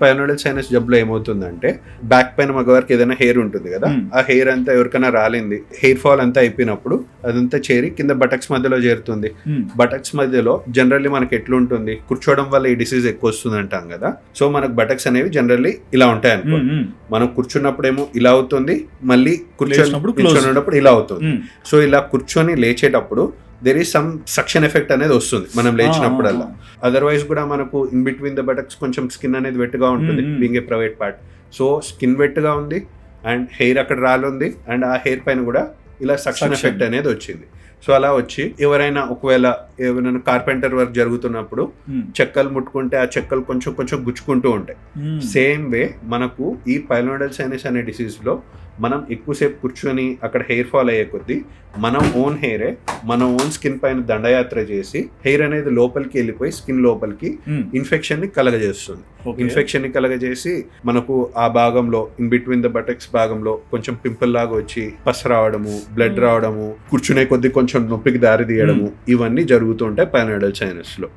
పైనోడల్ sinus జబ్బులో ఏమవుతుందంటే back పైన మగవారికి ఏదైనా హెయిర్ ఉంటుంది కదా, ఆ హెయిర్ అంతా ఎవరికైనా రాలింది, హెయిర్ ఫాల్ అంతా అయిపోయినప్పుడు అదంతా చేరి కింద బటక్స్ మధ్యలో చేరుతుంది. బటక్స్ మధ్యలో జనరల్లీ మనకి ఎట్లుంటుంది, కూర్చోవడం వల్ల ఈ డిసీజ్ ఎక్కువ వస్తుంది అంటాం కదా. సో మనకు బటక్స్ అనేవి జనరల్లీ ఇలా ఉంటాయి అనుకో. మనం కూర్చున్నప్పుడేమో ఇలా అవుతుంది, మళ్ళీ కూర్చొని ఇలా అవుతుంది. సో ఇలా కూర్చొని లేచేటప్పుడు there is some suction effect అనేది వస్తుంది మనం లేచినప్పుడల్లా. అదర్వైజ్ కూడా మనకు ఇన్ బిట్వీన్ ద బటక్స్ కొంచెం స్కిన్ అనేది వెట్గా ఉంటుంది, being a private part. So skin వెట్గా ఉంది అండ్ హెయిర్ అక్కడ రాలుంది అండ్ ఆ హెయిర్ పైన కూడా ఇలా సక్షన్ ఎఫెక్ట్ అనేది వచ్చింది. సో అలా వచ్చి ఎవరైనా ఒకవేళ ఏమైనా కార్పెంటర్ వర్క్ జరుగుతున్నప్పుడు చెక్కలు ముట్టుకుంటే ఆ చెక్కలు కొంచెం కొంచెం గుచ్చుకుంటూ ఉంటాయి. సేమ్ వే మనకు ఈ పైలోనోడల్ సైనస్ అనే డిసీజ్ లో మనం ఎక్కువసేపు కూర్చొని అక్కడ హెయిర్ ఫాల్ అయ్యే కొద్దీ మనం ఓన్ హెయిరే మన ఓన్ స్కిన్ పైన దండయాత్ర చేసి హెయిర్ అనేది లోపలికి వెళ్ళిపోయి స్కిన్ లోపలికి ఇన్ఫెక్షన్ ని కలగజేస్తుంది. ఇన్ఫెక్షన్ ని కలగజేసి మనకు ఆ భాగంలో ఇన్ బిట్వీన్ ద బటక్స్ భాగంలో కొంచెం పింపుల్ లాగా వచ్చి పస్ రావడము, బ్లడ్ రావడము, కూర్చునే కొద్దీ కొంచెం నొప్పికి దారి తీయడము, ఇవన్నీ జరుగుతుంటాయి పైనోడల్ సైనస్ లో.